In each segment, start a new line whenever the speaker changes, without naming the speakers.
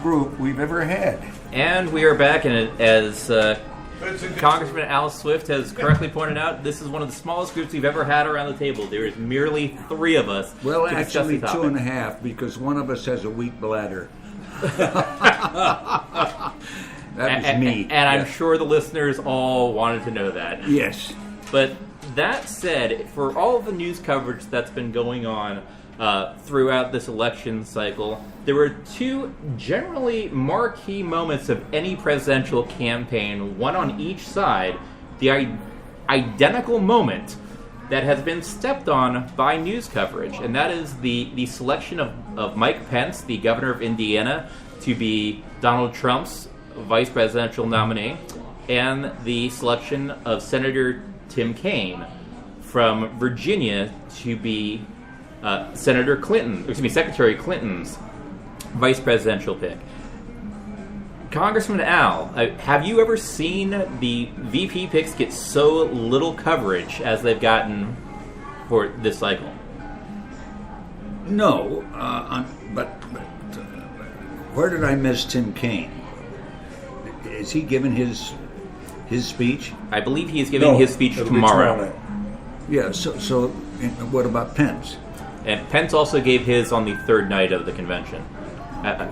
group we've ever had.
And we are back, and as Congressman Al Swift has correctly pointed out, this is one of the smallest groups we've ever had around the table. There is merely 3 of us.
Well,
to discuss
actually
the topic.
2.5, because one of us has a weak bladder. That was me.
And I'm sure the listeners all wanted to know that.
Yes.
But that said, for all of the news coverage that's been going on throughout this election cycle, there were 2 generally marquee moments of any presidential campaign, one on each side, the identical moment that has been stepped on by news coverage, and that is the selection of Mike Pence, the governor of Indiana, to be Donald Trump's vice presidential nominee, and the selection of Senator Tim Kaine from Virginia to be Secretary Clinton's vice presidential pick. Congressman Al, have you ever seen the VP picks get so little coverage as they've gotten for this cycle?
No, but where did I miss Tim Kaine? Is he giving his speech?
I believe he is giving his speech tomorrow.
Yeah, so what about Pence?
And Pence also gave his on the 3rd night of the convention.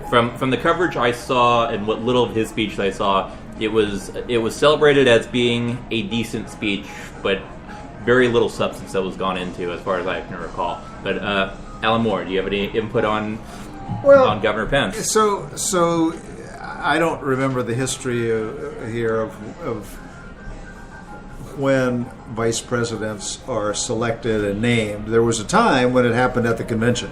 From the coverage I saw and what little of his speech I saw, it was celebrated as being a decent speech, but very little substance that was gone into, as far as I can recall. But Alan Moore, do you have any input on Governor Pence?
So I don't remember the history here of when vice presidents are selected and named. There was a time when it happened at the convention.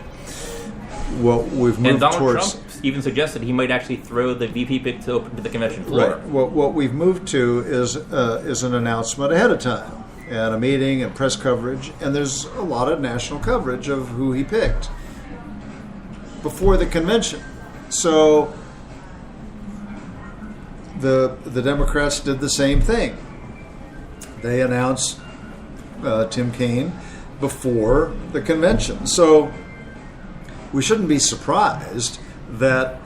Well, we've moved
and Donald
towards.
Trump even suggested he might actually throw the VP pick to the convention floor.
Right. Well, what we've moved to is an announcement ahead of time, and a meeting and press coverage, and there's a lot of national coverage of who he picked before the convention. So the Democrats did the same thing. They announced Tim Kaine before the convention. So we shouldn't be surprised that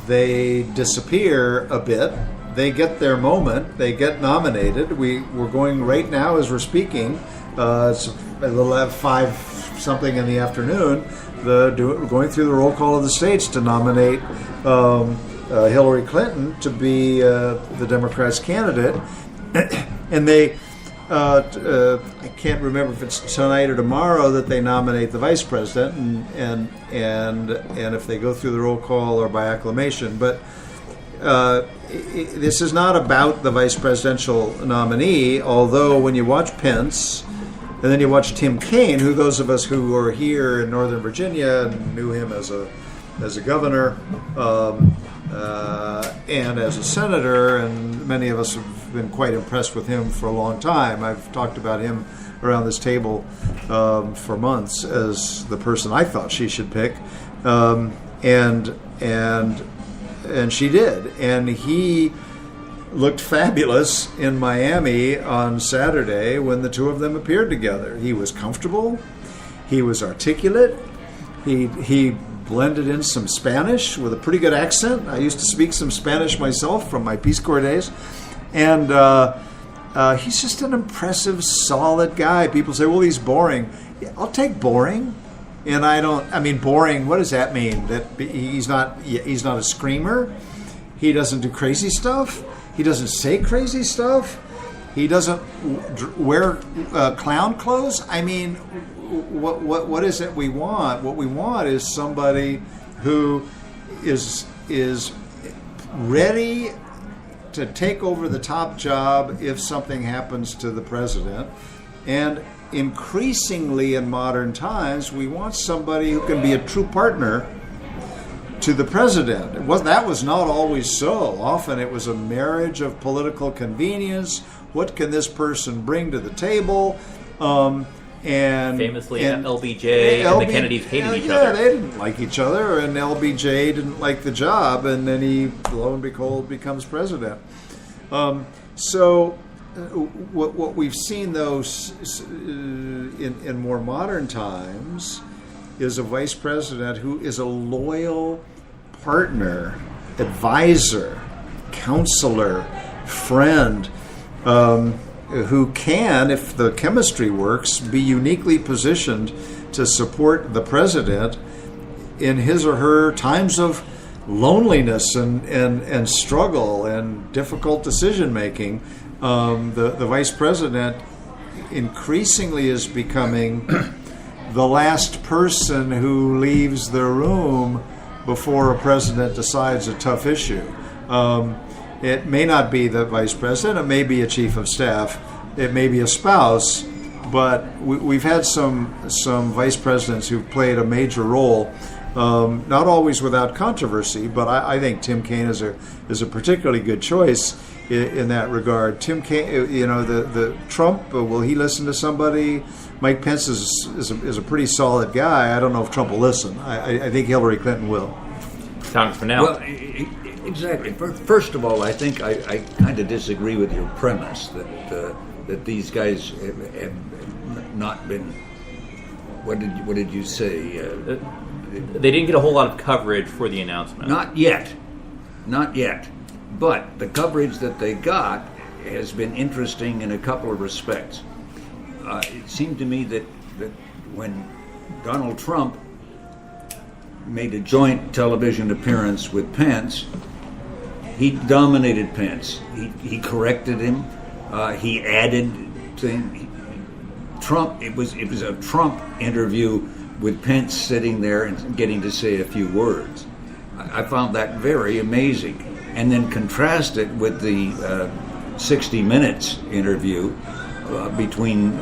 they disappear a bit. They get their moment. They get nominated. We're going right now as we're speaking. It's a little at 5 something in the afternoon. We're going through the roll call of the states to nominate Hillary Clinton to be the Democrats' candidate, and they. I can't remember if it's tonight or tomorrow that they nominate the vice president, and if they go through the roll call or by acclamation. But this is not about the vice presidential nominee. Although when you watch Pence, and then you watch Tim Kaine, who those of us who are here in Northern Virginia knew him as a governor and as a senator, and many of us have been quite impressed with him for a long time. I've talked about him around this table for months as the person I thought she should pick, and she did, and he looked fabulous in Miami on Saturday when the two of them appeared together. He was comfortable, he was articulate, he blended in some Spanish with a pretty good accent. I used to speak some Spanish myself from my Peace Corps days. And he's just an impressive, solid guy. People say, well, he's boring. Yeah, I'll take boring. And boring, what does that mean? That he's not a screamer? He doesn't do crazy stuff? He doesn't say crazy stuff? He doesn't wear clown clothes? I mean, what is it we want? What we want is somebody who is ready to take over the top job if something happens to the president. And increasingly in modern times, we want somebody who can be a true partner to the president. That was not always so. Often it was a marriage of political convenience. What can this person bring to the table? And
famously, LBJ and the Kennedys hated each other.
Yeah, they didn't like each other, and LBJ didn't like the job, and then he, lo and behold, becomes president. So what we've seen, though, in more modern times is a vice president who is a loyal partner, advisor, counselor, friend, who can, if the chemistry works, be uniquely positioned to support the president in his or her times of loneliness and struggle and difficult decision making. The vice president increasingly is becoming the last person who leaves the room before a president decides a tough issue. It may not be the vice president, it may be a chief of staff, it may be a spouse, but we've had some vice presidents who've played a major role, not always without controversy, but I think Tim Kaine is a particularly good choice in that regard. Tim Kaine, the Trump, will he listen to somebody? Mike Pence is a pretty solid guy. I don't know if Trump will listen. I think Hillary Clinton will.
Congressman now.
Well, exactly. First of all, I think I kind of disagree with your premise that these guys have not been. What did you say?
They didn't get a whole lot of coverage for the announcement.
Not yet. But the coverage that they got has been interesting in a couple of respects. It seemed to me that when Donald Trump made a joint television appearance with Pence, he dominated Pence. He corrected him. He added things. Trump. It was a Trump interview with Pence sitting there and getting to say a few words. I found that very amazing. And then contrast it with the 60 Minutes interview between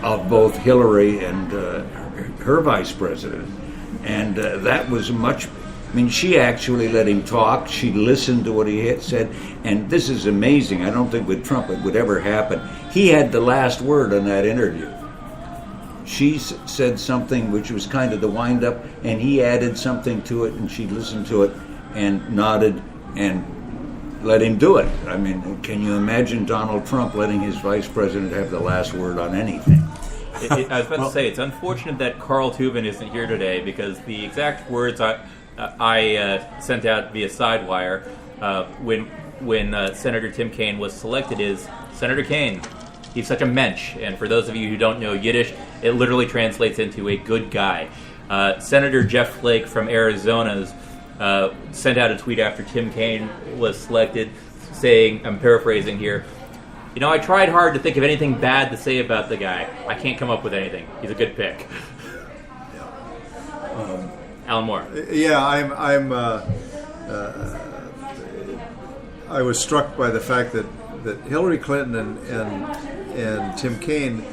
of both Hillary and her vice president. And that was much. I mean, she actually let him talk. She listened to what he had said. And this is amazing. I don't think with Trump it would ever happen. He had the last word on that interview. She said something which was kind of the wind-up, and he added something to it, and she listened to it and nodded and let him do it. I mean, can you imagine Donald Trump letting his vice president have the last word on anything?
I was about to say, it's unfortunate that Carl Tubin isn't here today, because the exact words I sent out via Sidewire when Senator Tim Kaine was selected is, Senator Kaine, he's such a mensch. And for those of you who don't know Yiddish, it literally translates into a good guy. Senator Jeff Flake from Arizona sent out a tweet after Tim Kaine was selected saying, I'm paraphrasing here, I tried hard to think of anything bad to say about the guy. I can't come up with anything. He's a good pick. Alan Moore.
Yeah, I was struck by the fact that Hillary Clinton and Tim Kaine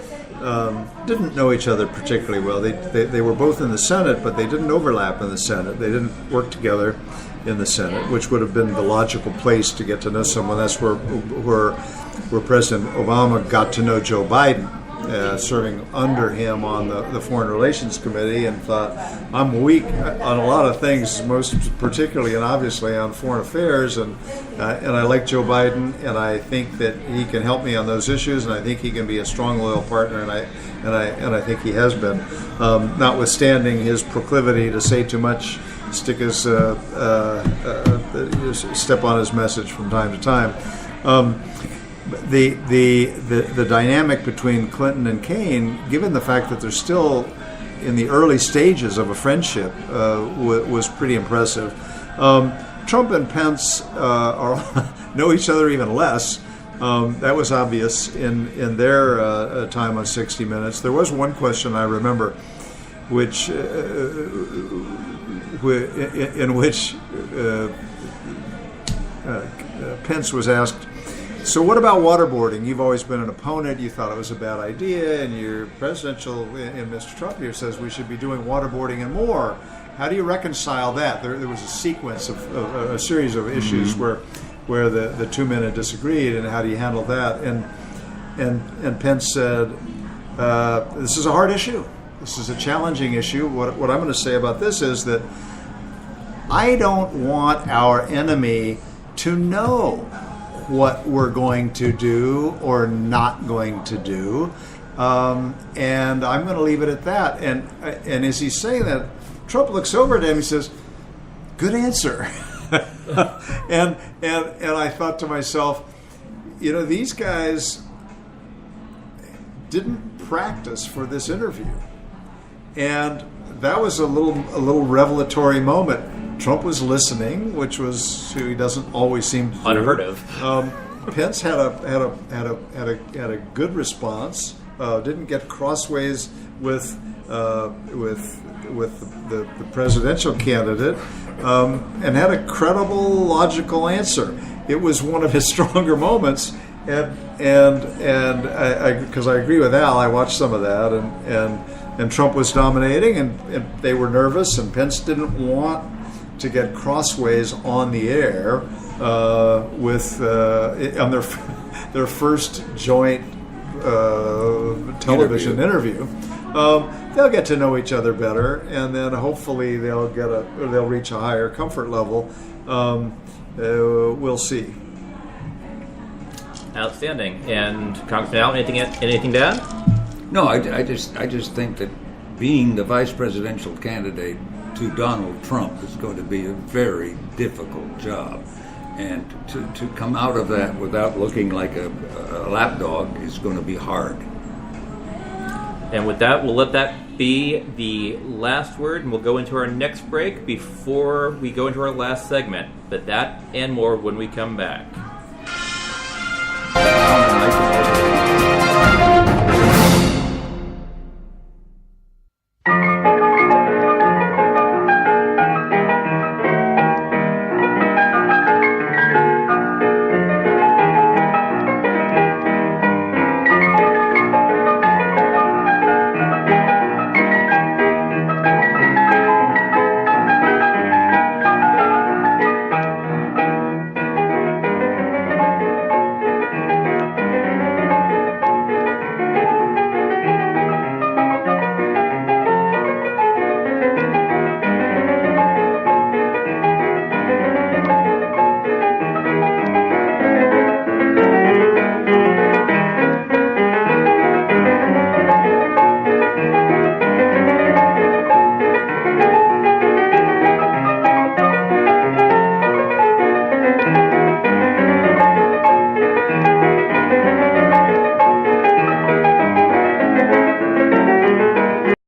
didn't know each other particularly well. They were both in the Senate, but they didn't overlap in the Senate. They didn't work together in the Senate, which would have been the logical place to get to know someone. That's where President Obama got to know Joe Biden, serving under him on the Foreign Relations Committee, and thought, I'm weak on a lot of things, most particularly and obviously on foreign affairs, and I like Joe Biden, and I think that he can help me on those issues, and I think he can be a strong, loyal partner, and I think he has been, notwithstanding his proclivity to say too much, stick his step on his message from time to time. The dynamic between Clinton and Kaine, given the fact that they're still in the early stages of a friendship, was pretty impressive. Trump and Pence know each other even less. That was obvious in their time on 60 Minutes. There was one question I remember, which in which Pence was asked, so what about waterboarding? You've always been an opponent. You thought it was a bad idea, and your presidential, and Mr. Trump here says we should be doing waterboarding and more. How do you reconcile that? There was a sequence of a series of issues where the two men had disagreed, and how do you handle that? And Pence said, this is a hard issue. This is a challenging issue. What I'm going to say about this is that I don't want our enemy to know what we're going to do or not going to do. And I'm going to leave it at that. And as he's saying that, Trump looks over at him and says, "Good answer." and I thought to myself, these guys didn't practice for this interview, and that was a little revelatory moment. Trump was listening, which was he doesn't always seem to do.
Unheard of.
Pence had a good response. Didn't get crossways with the presidential candidate, and had a credible, logical answer. It was one of his stronger moments, and because I agree with Al, I watched some of that, and Trump was dominating, and they were nervous, and Pence didn't want to get crossways on the air on their first joint television interview. They'll get to know each other better, and then hopefully they'll reach a higher comfort level. We'll see.
Outstanding. And Congressman Al, anything to add?
No, I just think that being the vice presidential candidate to Donald Trump is going to be a very difficult job. And to come out of that without looking like a lapdog is going to be hard.
And with that, we'll let that be the last word, and we'll go into our next break before we go into our last segment. But that and more when we come back.